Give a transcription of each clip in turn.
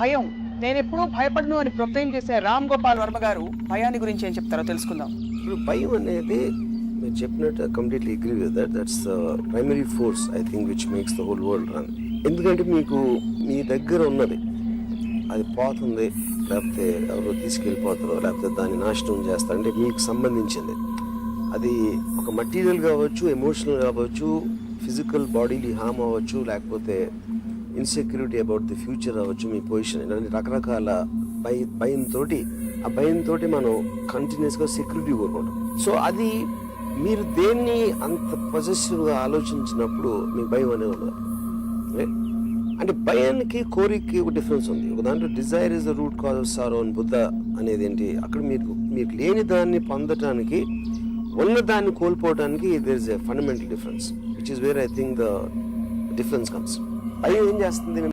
భయం. నేనెప్పుడూ భయపడను అని ప్రొక్లెయిమ్ చేసే రామ్ గోపాల్ వర్మ గారు భయాన్ని గురించి ఏం చెప్తారో తెలుసుకుందాం. ఇప్పుడు భయం అనేది మీరు చెప్పినట్టు completely agree with that. That's primary force I think which makes the whole world run. ఎందుకంటే మీకు మీ దగ్గర ఉన్నది అది పోతుంది, లేకపోతే ఎవరో తీసుకెళ్ళిపోతారో, లేకపోతే దాన్ని నాశనం చేస్తారు అంటే మీకు సంబంధించింది. అది ఒక మటీరియల్ కావచ్చు, ఎమోషనల్ కావచ్చు, ఫిజికల్ బాడీలీ హామ్ అవ్వచ్చు, లేకపోతే ఇన్సెక్యూరిటీ అబౌట్ ది ఫ్యూచర్ అవ్వచ్చు, మీ పొజిషన్ ఇలాంటి రకరకాల భయంతో మనం కంటిన్యూస్గా సెక్యూరిటీ కోరుకుంటాం. సో అది మీరు దేన్ని అంత పొజెసివ్గా ఆలోచించినప్పుడు మీకు భయం అనేది ఉండదు. అంటే భయానికి కోరికకి ఒక డిఫరెన్స్ ఉంది. ఒక దాంట్లో Dzire is the root cause of sorrow అని బుద్ధ అనేది ఏంటి, అక్కడ మీకు లేని దాన్ని పొందటానికి, ఉన్న దాన్ని కోల్పోవడానికి there is a fundamental difference which is where I think the difference comes. భయం ఏం చేస్తుంది?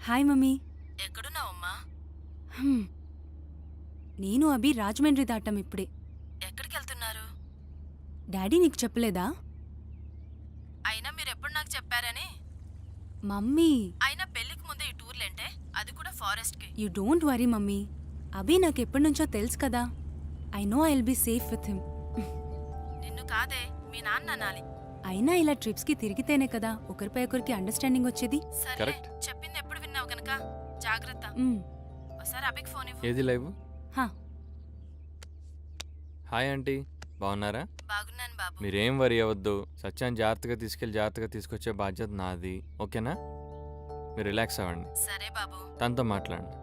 Hi mummy. ఎక్కడున్నావమ్మా? నేను అభి రాజమండ్రి దాటాం ఇప్పుడే. ఎక్కడికి వెళ్తున్నారు? డాడీ నీకు చెప్పలేదా? అయినా మీరెప్పుడు నాకు చెప్పారని. మమ్మీ, అయినా పెళ్లికి ముందే ఈ టూర్లేంటే, అది కూడా ఫారెస్ట్కి. You don't worry mummy. Abhi నాకు ఎప్పటి నుంచో తెలుసు కదా. I know I will be safe with him. నిన్ను కాదే, మీ నాన్న అనాలి. అయినా ఇలా ట్రిప్స్కి తిరిగితేనే కదా ఒకరిపై ఒకరికి అండర్స్టాండింగ్ వచ్చేది. సరే, చెప్పింది ఎప్పుడు విన్నావు గనక జాగ్రత్త. ఒకసారి అభికి ఫోన్ ఇవ్వు. ఏది లైవ్? హా. హాయ్ ఆంటీ, బాగున్నారా? బాగున్నాను బాబు. మీరేం వరి అవ్వద్దు. సత్యాన్ని జాగ్రత్తగా తీసుకెళ్ళి జాగ్రత్తగా తీసుకొచ్చే బాధ్యత నాది, ఓకేనా? మీరు రిలాక్స్ అవ్వండి. సరే బాబు. తనతో మాట్లాడండి.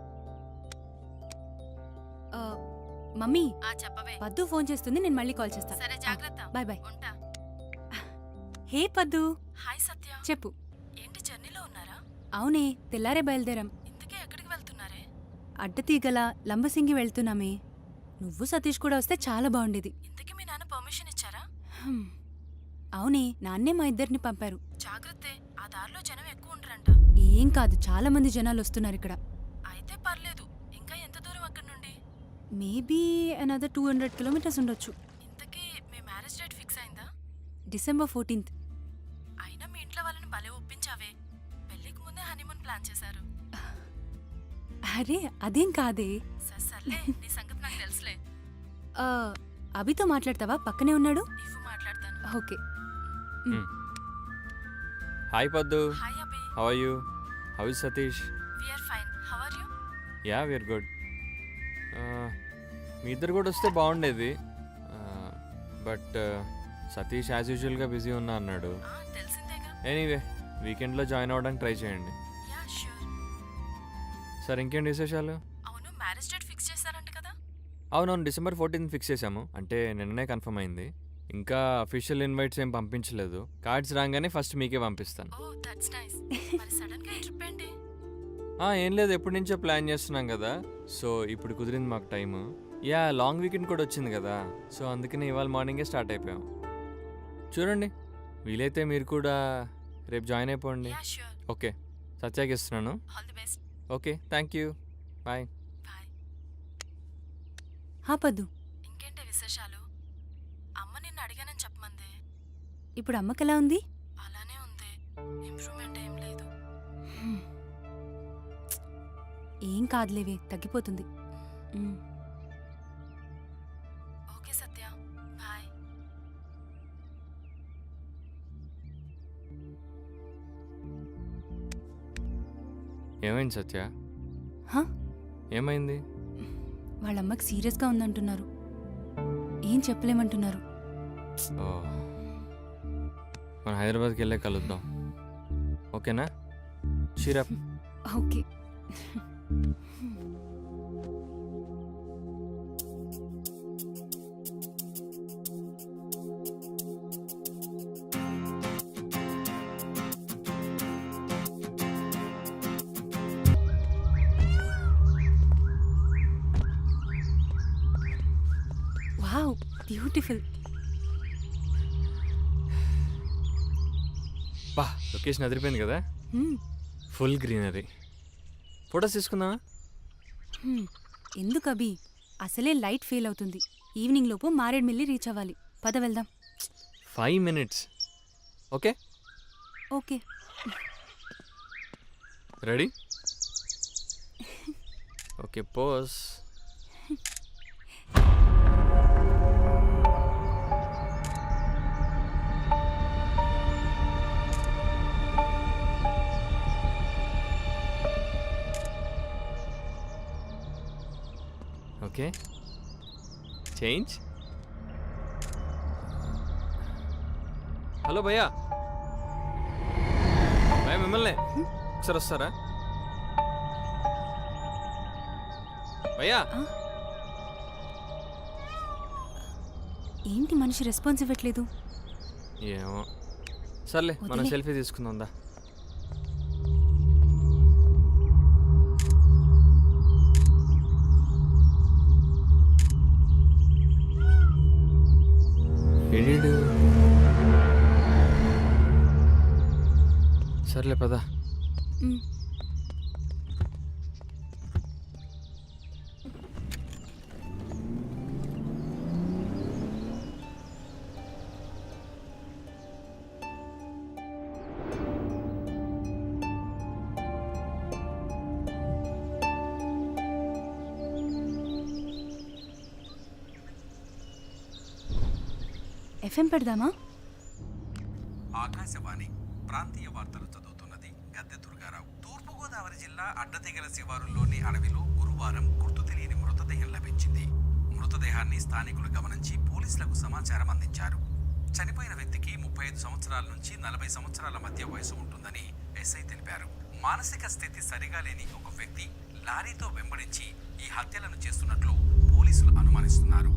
మమ్మీ, చెప్పవే. పద్దు ఫోన్ చేస్తుంది, నేను మళ్ళీ కాల్ చేస్తాను. సరే, జాగ్రత్త. Bye bye. ఉంటా. హే పద్దు. హాయ్ సత్య. చెప్పు. ఏంటి జర్నీలో ఉన్నారా? అవునే, తెల్లారే బయలుదేరాం. ఇంతకే ఎక్కడికి వెళ్తున్నారే? అడ్డతీగల లంబసింగి వెళ్తున్నామే. నువ్వు సతీష్ కూడా వస్తే చాలా బాగుండేది. ఇంతకీ మీ నాన్న పర్మిషన్ ఇచ్చారా? హ్మ్. అవునే, నాన్నే మా ఇద్దరిని పంపారు. జాగ్రత్తే, ఆ దారిలో జనం ఎక్కువ ఉండరంట. ఏం కాదు, చాలా మంది జనాలు వస్తున్నారు ఇక్కడ. అయితే పర్లేదు. ఇంకా ఎంత దూరం అక్కడి నుండి? మేబీ అనదర్ 200 కిలోమీటర్స్ ఉండొచ్చు. ఇంతకీ మీ మ్యారేజ్ డేట్ ఫిక్స్ అయిందా? December 14th. అయినా మీ ఇంట్లో వాళ్ళని భలే ఒప్పించావే. పెళ్లికి ముందే హనీమూన్ ప్లాన్ చేశారు. అరే అదేం కాదే. సర్లే, నీ సంగతి నాకు తెలుసులే. ఆ, అభితో మాట్లాడతావా? పక్కనే ఉన్నాడు. ఇవ్వు, మాట్లాడతాను. Okay. Hi Paddu, hi Abhi. How are you? How is Satish? We are fine. How are you? Ya we are good. మీ ఇద్దరు కూడా వస్తే బాగుండేది, బట్ సతీష్ యాజ్ యూజువల్గా బిజీ ఉన్నా అన్నాడు. తెలిసిందేగా. ఎనీవే, వీకెండ్లో జాయిన్ అవ్వడానికి ట్రై చేయండి. Ya sure. సార్ ఇంకేంటి విశేషాలు? అవును, మ్యారేజ్ డేట్ ఫిక్స్ చేశారంట కదా? అవునవును, December 14th ఫిక్స్ చేశాము. అంటే నిన్ననే కన్ఫర్మ్ అయింది. ఇంకా అఫీషియల్ ఇన్వైట్స్ ఏం పంపించలేదు. కార్డ్స్ రాగానే ఫస్ట్ మీకే పంపిస్తాను. Oh that's nice. మరి సడన్ గా ఈ ట్రిప్ ఏంటి? ఏం లేదు, ఎప్పటి నుంచో ప్లాన్ చేస్తున్నాం కదా, సో ఇప్పుడు కుదిరింది మాకు టైము. యా, లాంగ్ వీకెండ్ కూడా వచ్చింది కదా, సో అందుకని ఇవాళ మార్నింగే స్టార్ట్ అయిపోయాం. చూడండి, వీలైతే మీరు కూడా రేపు జాయిన్ అయిపోండి. Yeah sure. ఓకే, సత్యాకి ఇస్తున్నాను. All the best. Okay, thank you, bye. Bye. హా పద్దు, ఇంకేంటి విశేషాలు? అమ్మ నిన్ను అడిగానని చెప్పమంది. ఇప్పుడు అమ్మకెలా ఉంది? అలానే ఉంది, ఇంప్రూవ్మెంట్ ఏం లేదు. ఏం కాదులేవే, తగ్గిపోతుంది. ఓకే సత్య, బాయ్. ఏమైంది సత్య? హా? ఏమైంది? వాళ్ళమ్మకి సీరియస్గా ఉందంటున్నారు. ఏం చెప్పలేమంటున్నారు. ఓ, మనం హైదరాబాద్కి వెళ్ళే కలుద్దాం, ఓకేనా? చీరప్. ఓకే. Wow, beautiful. బా, లొకేషన్ అదిరిపోయింది కదా, ఫుల్ గ్రీనరీ. ఫొటోస్ తీసుకుందామా? ఎందుకు అభి, అసలే లైట్ ఫెయిల్ అవుతుంది. ఈవినింగ్ లోపు మారేడుమిల్లి రీచ్ అవ్వాలి. పద వెళ్దాం. 5 minutes. Okay okay. Ready? Okay, pose. Okay, change. Hello భయ్యా, భయ్యా మిమ్మల్ని ఒకసారి వస్తారా భయ్యా? ఏంటి మనిషి రెస్పాన్స్ ఇవ్వట్లేదు? ఏమో, సర్లే మనం వదిలే. సెల్ఫీ తీసుకుందా. ఏడు సర్లే పదా. ఎఫ్ఎం పెడదామా? ఆకాశవాణి ప్రాంతీయ వార్తలు చదువుతున్నది గద్దె దుర్గారావు. తూర్పుగోదావరి జిల్లా అడ్డతెగల శివారులోని అడవిలో గురువారం గుర్తు తెలియని మృతదేహం లభించింది. మృతదేహాన్ని స్థానికులు గమనించి పోలీసులకు సమాచారం అందించారు. చనిపోయిన వ్యక్తికి 35 సంవత్సరాల నుంచి 40 సంవత్సరాల మధ్య వయసు ఉంటుందని ఎస్ఐ తెలిపారు. మానసిక స్థితి సరిగా లేని ఒక వ్యక్తి లారీతో వెంబడించి ఈ హత్యలను చేస్తున్నట్లు పోలీసులు అనుమానిస్తున్నారు.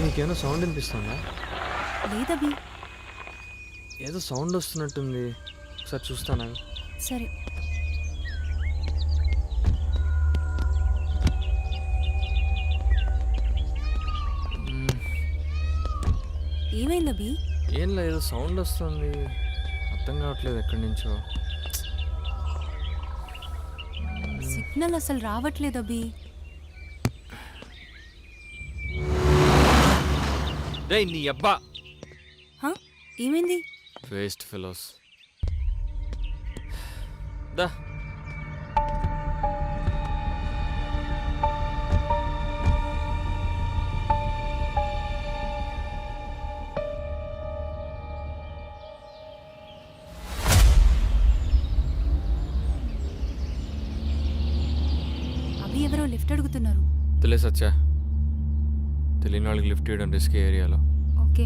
నీకేమైనా సౌండ్ వినిపిస్తుందా? లేదభి. ఏదో సౌండ్ వస్తున్నట్టుంది, ఒకసారి చూస్తానా? సరే. ఏమైందభి? ఏం లేదు, సౌండ్ వస్తుంది, అర్థం కావట్లేదు ఎక్కడి నుంచో. సిగ్నల్ అసలు రావట్లేదు అభి. రేయ్ నీ అబ్బా, హా? ఏమైంది? Waste fellows. దా అభి ఎవరో లిఫ్ట్ అడుగుతున్నారు. తెలియ సచ్చా, తెలియని వాళ్ళకి లిఫ్ట్ ఇవ్వడం రిస్క్ ఏరియాలో. ఓకే.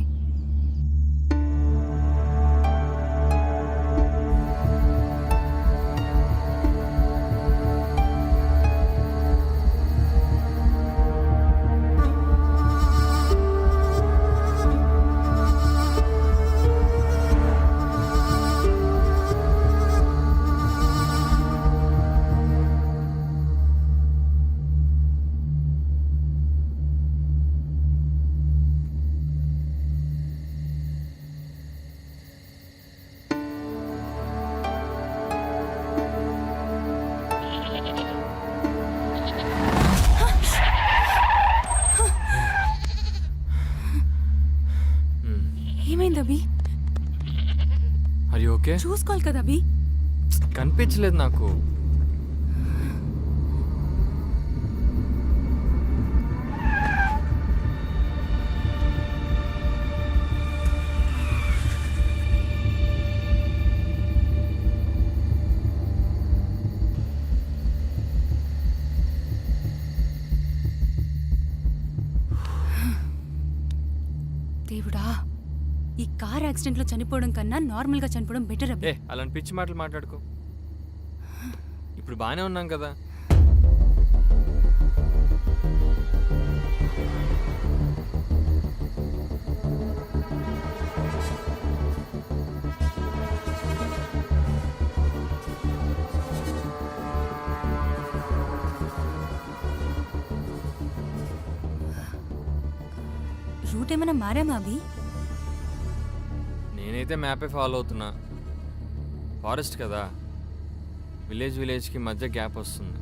ఏమైంది అభి? అది ఓకే, చూసుకోవాలి కదా అభి. కనిపించలేదు నాకు. దేవుడా, ఈ కార్ యాక్సిడెంట్లో చనిపోవడం కన్నా నార్మల్గా చనిపోవడం బెటర్ అభి. అలాంటి పిచ్చి మాటలు మాట్లాడుకో. ఇప్పుడు బాగానే ఉన్నాం కదా. రూట్ ఏమైనా మారామా అభి? నేనైతే మ్యాపే ఫాలో అవుతున్నా. ఫారెస్ట్ కదా, విలేజ్కి మధ్య గ్యాప్ వస్తుంది.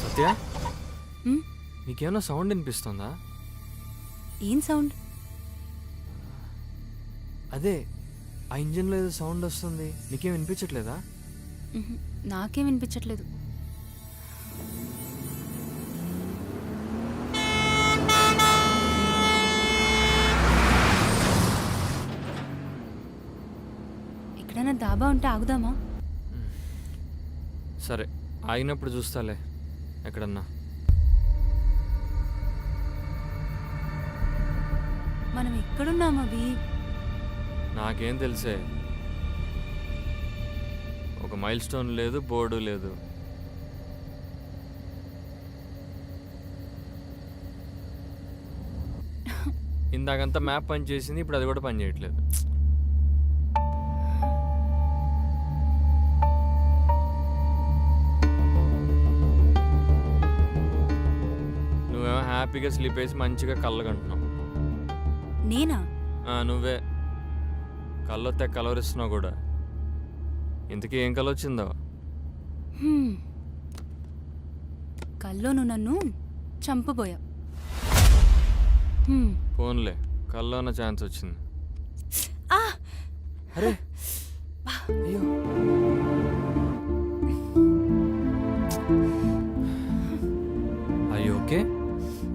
సత్య, ఉమ్, నీకేమైనా సౌండ్ వినిపిస్తుందా? ఏం సౌండ్? అదే ఆ ఇంజిన్లో ఏదో సౌండ్ వస్తుంది, నీకేం వినిపించట్లేదా? ఉహు, నాకేం వినిపించట్లేదు. ఎక్కడైనా దాబా ఉంటే ఆగుదామా? సరే, ఆగినప్పుడు చూస్తాలే ఎక్కడన్నా. మనం ఎక్కడున్నాం అభి? నాకేం తెలిసే, ఒక మైల్ స్టోన్ లేదు, బోర్డు లేదు. ఇందాకంతా మ్యాప్ పని చేసింది, ఇప్పుడు అది కూడా పని చేయట్లేదు. నువ్వేమో హ్యాపీగా స్లీప్ వేసి మంచిగా కళ్ళగంటున్నావు. నేనా? నువ్వే కళ్ళొత్తే కలవరిస్తున్నావు కూడా. ఇంతకీ ఏం కళ వచ్చిందో? హ్మ్. కల్లో నువ్వు నన్ను చంపబోయా. ఫోన్లే, కల్లో ఉన్న ఛాన్స్ వచ్చింది. ఆ! అరే అయ్యో, అయ్యో ఓకే,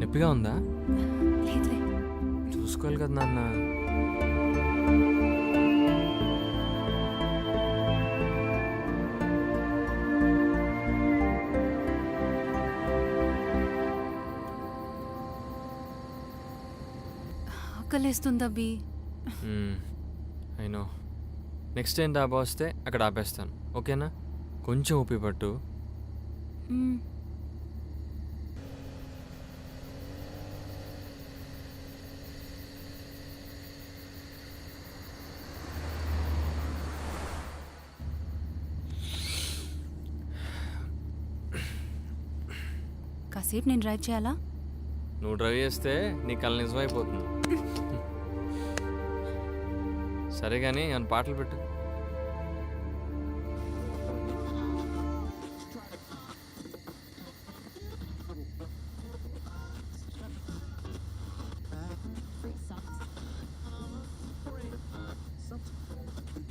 నొప్పిగా ఉందా? లేదులే. చూసుకోవాలి కదా నాన్న. ఆకలేస్తుంది అభి. అయినో నెక్స్ట్ టైం డాబా వస్తే అక్కడ ఆపేస్తాను, ఓకేనా? కొంచెం ఊపి పట్టు. మ్మ్. కాసేపు నేను డ్రైవ్ చేయాలా? నువ్వు డ్రైవ్ చేస్తే నీ కళ నిజమైపోతుంది. సరే కానీ ఏమైనా పాటలు పెట్టు.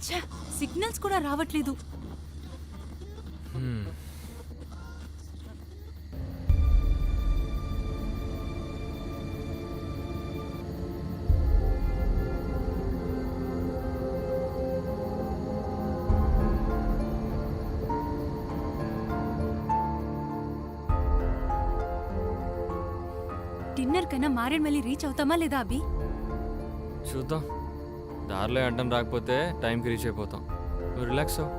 ఛ, సిగ్నల్స్ కూడా రావట్లేదు. డిన్నర్ కన్నా మారేడుమల్లి రీచ్ అవుతామా లేదా అభి? చూద్దాం, దారిలో అడ్డం రాకపోతే టైంకి రీచ్ అయిపోతాం. నువ్వు రిలాక్స్ అవ్వు.